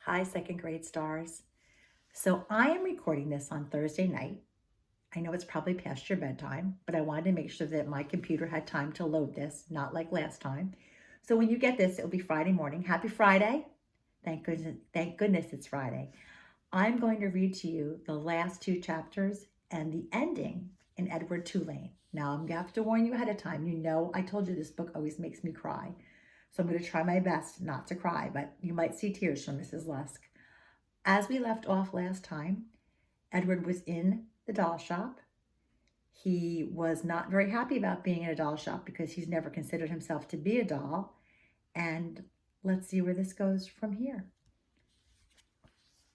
Hi, second grade stars. So I am recording this on Thursday night. I know it's probably past your bedtime, but I wanted to make sure that my computer had time to load this, not like last time. So when you get this, it'll be Friday morning. Happy Friday. Thank goodness it's Friday. I'm going to read to you the last two chapters and the ending in Edward Tulane. Now I'm going to have to warn you ahead of time. You know, I told you this book always makes me cry. So I'm going to try my best not to cry, but you might see tears from Mrs. Lusk. As we left off last time, Edward was in the doll shop. He was not very happy about being in a doll shop because he's never considered himself to be a doll. And let's see where this goes from here.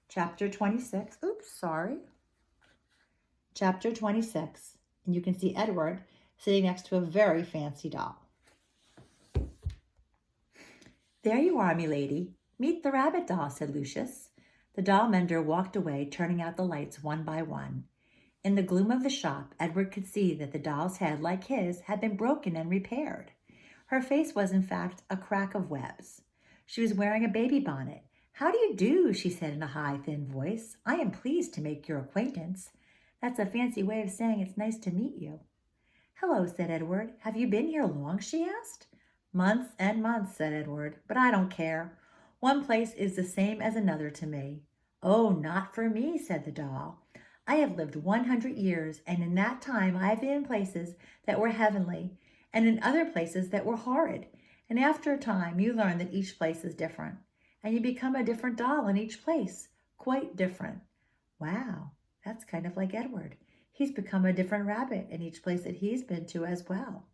Chapter 26. Oops, sorry. Chapter 26. And you can see Edward sitting next to a very fancy doll. There you are, milady. Meet the rabbit doll, said Lucius. The doll mender walked away, turning out the lights one by one. In the gloom of the shop, Edward could see that the doll's head, like his, had been broken and repaired. Her face was, in fact, a crack of webs. She was wearing a baby bonnet. How do you do, she said in a high, thin voice. I am pleased to make your acquaintance. That's a fancy way of saying it's nice to meet you. Hello, said Edward. Have you been here long, she asked. Months and months, said Edward, but I don't care. One place is the same as another to me. Oh, not for me, said the doll. I have lived 100 years, and in that time I have been in places that were heavenly, and in other places that were horrid. And after a time, you learn that each place is different, and you become a different doll in each place, quite different. Wow, that's kind of like Edward. He's become a different rabbit in each place that he's been to as well.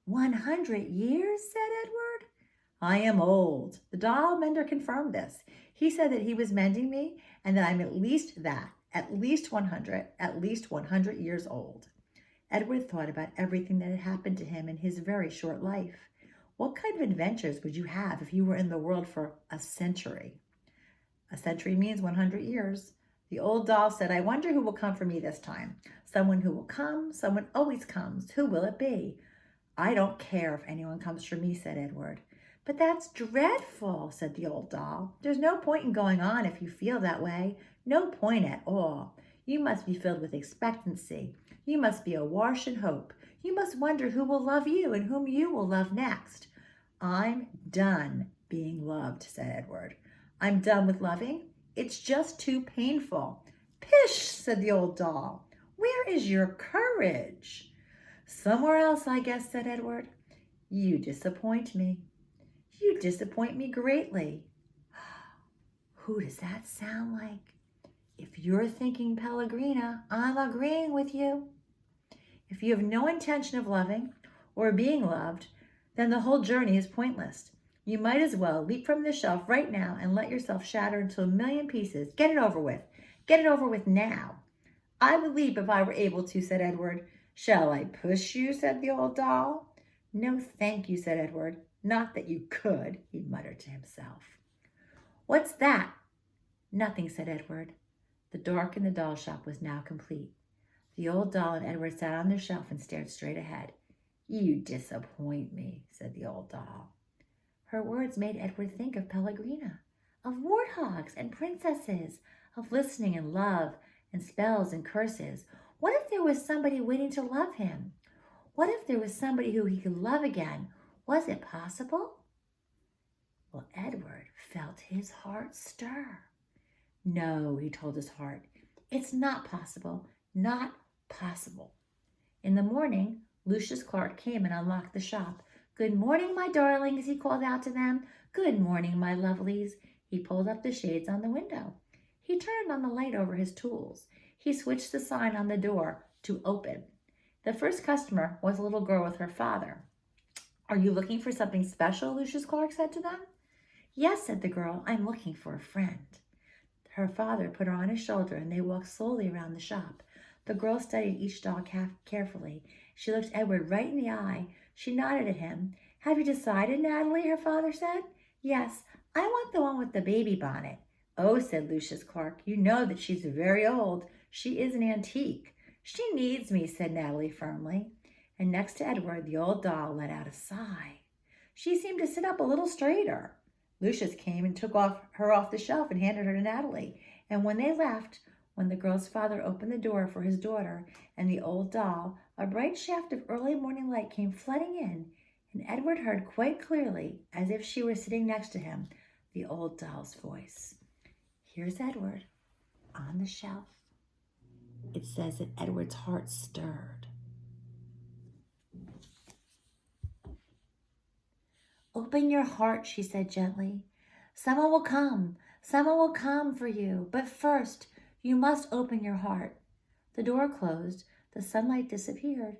100 years, said Edward. I am old. The doll mender confirmed this. He said that he was mending me and that I'm at least 100 years old. Edward thought about everything that had happened to him in his very short life. What kind of adventures would you have if you were in the world for a century? A century means 100 years. The old doll said, I wonder who will come for me this time. Someone who will come, someone always comes. Who will it be? I don't care if anyone comes for me, said Edward. But that's dreadful, said the old doll. There's no point in going on if you feel that way. No point at all. You must be filled with expectancy. You must be awash in hope. You must wonder who will love you and whom you will love next. I'm done being loved, said Edward. I'm done with loving. It's just too painful. Pish, said the old doll. Where is your courage? Somewhere else, I guess, said Edward. You disappoint me. You disappoint me greatly. Who does that sound like? If you're thinking Pellegrina, I'm agreeing with you. If you have no intention of loving or being loved, then the whole journey is pointless. You might as well leap from the shelf right now and let yourself shatter into a million pieces. Get it over with. Get it over with now. I would leap if I were able to, said Edward. Shall I push you, said the old doll. No, thank you, said Edward. Not that you could, he muttered to himself. What's that? Nothing, said Edward. The dark in the doll shop was now complete. The old doll and Edward sat on their shelf and stared straight ahead. You disappoint me, said the old doll. Her words made Edward think of Pellegrina, of warthogs and princesses, of listening and love and spells and curses. What if there was somebody waiting to love him? What if there was somebody who he could love again? Was it possible? Well, Edward felt his heart stir. No, he told his heart, it's not possible, not possible. In the morning, Lucius Clark came and unlocked the shop. Good morning, my darlings, he called out to them. Good morning, my lovelies. He pulled up the shades on the window. He turned on the light over his tools. He switched the sign on the door to open. The first customer was a little girl with her father. Are you looking for something special? Lucius Clark said to them. Yes, said the girl. I'm looking for a friend. Her father put her on his shoulder and they walked slowly around the shop. The girl studied each doll carefully. She looked Edward right in the eye. She nodded at him. Have you decided, Natalie? Her father said. Yes, I want the one with the baby bonnet. Oh, said Lucius Clark, you know that she's very old. She is an antique. She needs me, said Natalie firmly. And next to Edward, the old doll let out a sigh. She seemed to sit up a little straighter. Lucius came and took her off the shelf and handed her to Natalie. And when they left, when the girl's father opened the door for his daughter and the old doll, a bright shaft of early morning light came flooding in, and Edward heard quite clearly, as if she were sitting next to him, the old doll's voice. "Here's Edward on the shelf." It says that Edward's heart stirred. "Open your heart," she said gently. "Someone will come. Someone will come for you. But first, you must open your heart." The door closed. The sunlight disappeared.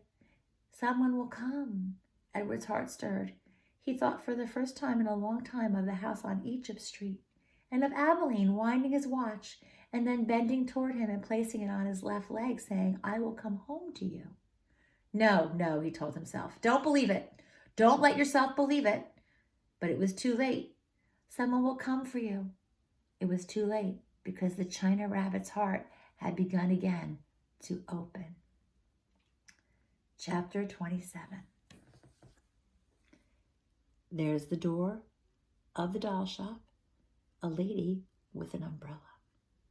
"Someone will come." Edward's heart stirred. He thought for the first time in a long time of the house on Egypt Street, and of Abilene winding his watch and then bending toward him and placing it on his left leg, saying, "I will come home to you." No, no, he told himself. Don't believe it. Don't let yourself believe it. But it was too late. Someone will come for you. It was too late because the China Rabbit's heart had begun again to open. Chapter 27. There's the door of the doll shop, a lady with an umbrella.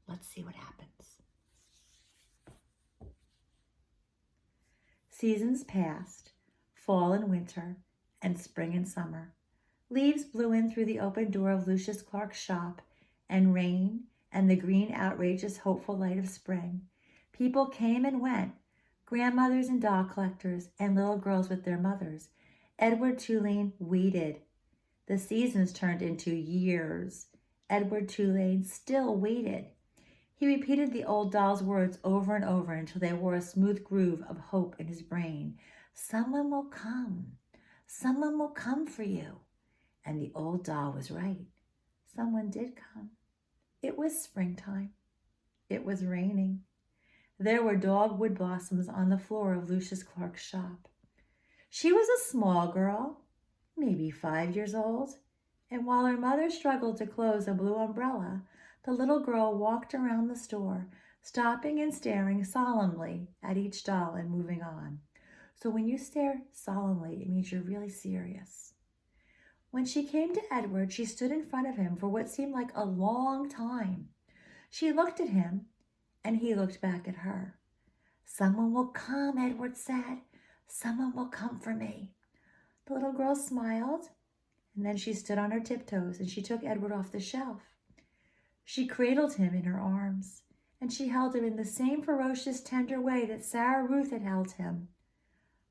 Let's see what happens. Seasons passed, fall and winter, and spring and summer. Leaves blew in through the open door of Lucius Clark's shop, and rain, and the green, outrageous, hopeful light of spring. People came and went, grandmothers and doll collectors, and little girls with their mothers. Edward Tulane waited. The seasons turned into years. Edward Tulane still waited. He repeated the old doll's words over and over until they wore a smooth groove of hope in his brain. Someone will come. Someone will come for you. And the old doll was right. Someone did come. It was springtime. It was raining. There were dogwood blossoms on the floor of Lucius Clark's shop. She was a small girl, maybe 5 years old, and while her mother struggled to close a blue umbrella, the little girl walked around the store, stopping and staring solemnly at each doll and moving on. So when you stare solemnly, it means you're really serious. When she came to Edward, she stood in front of him for what seemed like a long time. She looked at him, and he looked back at her. "Someone will come," Edward said. "Someone will come for me." The little girl smiled, and then she stood on her tiptoes, and she took Edward off the shelf. She cradled him in her arms, and she held him in the same ferocious, tender way that Sarah Ruth had held him.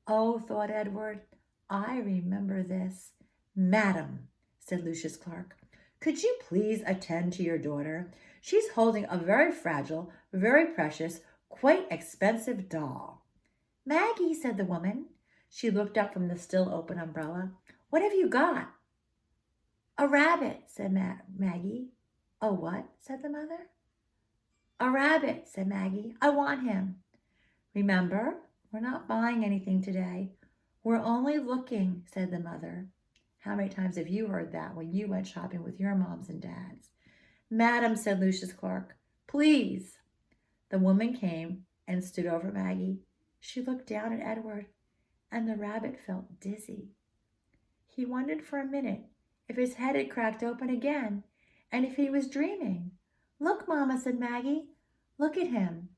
"Oh," thought Edward, "I remember this." "Madam," said Lucius Clark, "could you please attend to your daughter? She's holding a very fragile, very precious, quite expensive doll." "Maggie," said the woman. She looked up from the still open umbrella. "What have you got?" "A rabbit," said Maggie. "A what?" said the mother. "A rabbit," said Maggie. "I want him." "Remember, we're not buying anything today. We're only looking," said the mother. How many times have you heard that when you went shopping with your moms and dads? "Madam," said Lucius Clark, "please." The woman came and stood over Maggie. She looked down at Edward, and the rabbit felt dizzy. He wondered for a minute if his head had cracked open again, and if he was dreaming. "Look, Mama," said Maggie. "Look at him."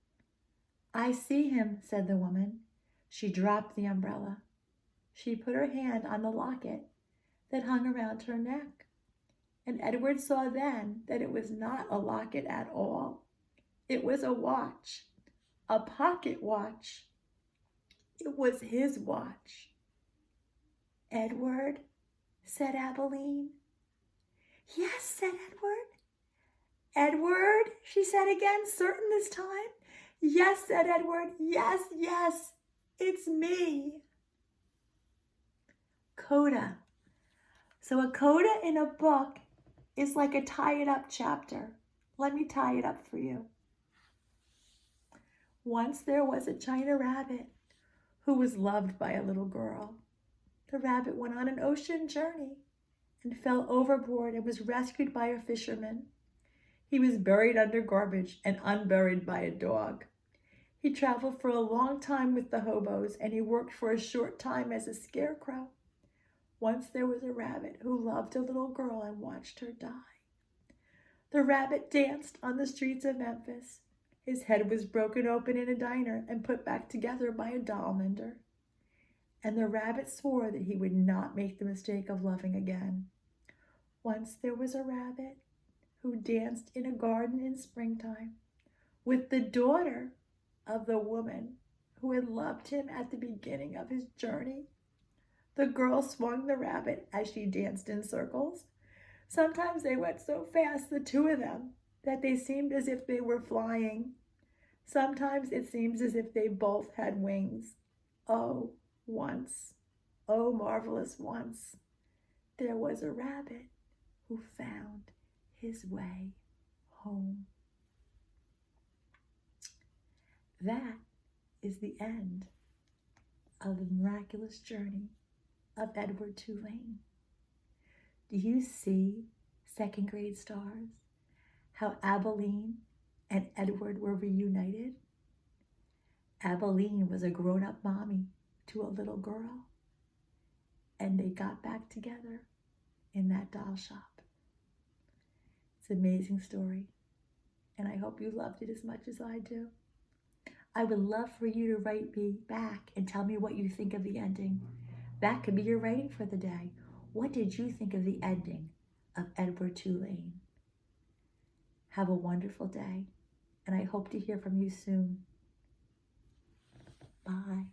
"I see him," said the woman. She dropped the umbrella. She put her hand on the locket that hung around her neck, and Edward saw then that it was not a locket at all. It was a watch, a pocket watch. It was his watch. "Edward," said Abilene. "Yes," said Edward. "Edward," she said again, certain this time. "Yes," said Edward. "Yes, yes, it's me." Coda. So a coda in a book is like a tie-it-up chapter. Let me tie it up for you. Once there was a China rabbit who was loved by a little girl. The rabbit went on an ocean journey and fell overboard and was rescued by a fisherman. He was buried under garbage and unburied by a dog. He traveled for a long time with the hobos, and he worked for a short time as a scarecrow. Once there was a rabbit who loved a little girl and watched her die. The rabbit danced on the streets of Memphis. His head was broken open in a diner and put back together by a doll mender. And the rabbit swore that he would not make the mistake of loving again. Once there was a rabbit who danced in a garden in springtime with the daughter of the woman who had loved him at the beginning of his journey. The girl swung the rabbit as she danced in circles. Sometimes they went so fast, the two of them, that they seemed as if they were flying. Sometimes it seems as if they both had wings. Oh, once, oh marvelous once, there was a rabbit who found his way home. That is the end of the miraculous journey of Edward Tulane. Do you see, second grade stars, how Abilene and Edward were reunited? Abilene was a grown-up mommy to a little girl, and they got back together in that doll shop. It's an amazing story, and I hope you loved it as much as I do. I would love for you to write me back and tell me what you think of the ending. That could be your writing for the day. What did you think of the ending of Edward Tulane? Have a wonderful day, and I hope to hear from you soon. Bye.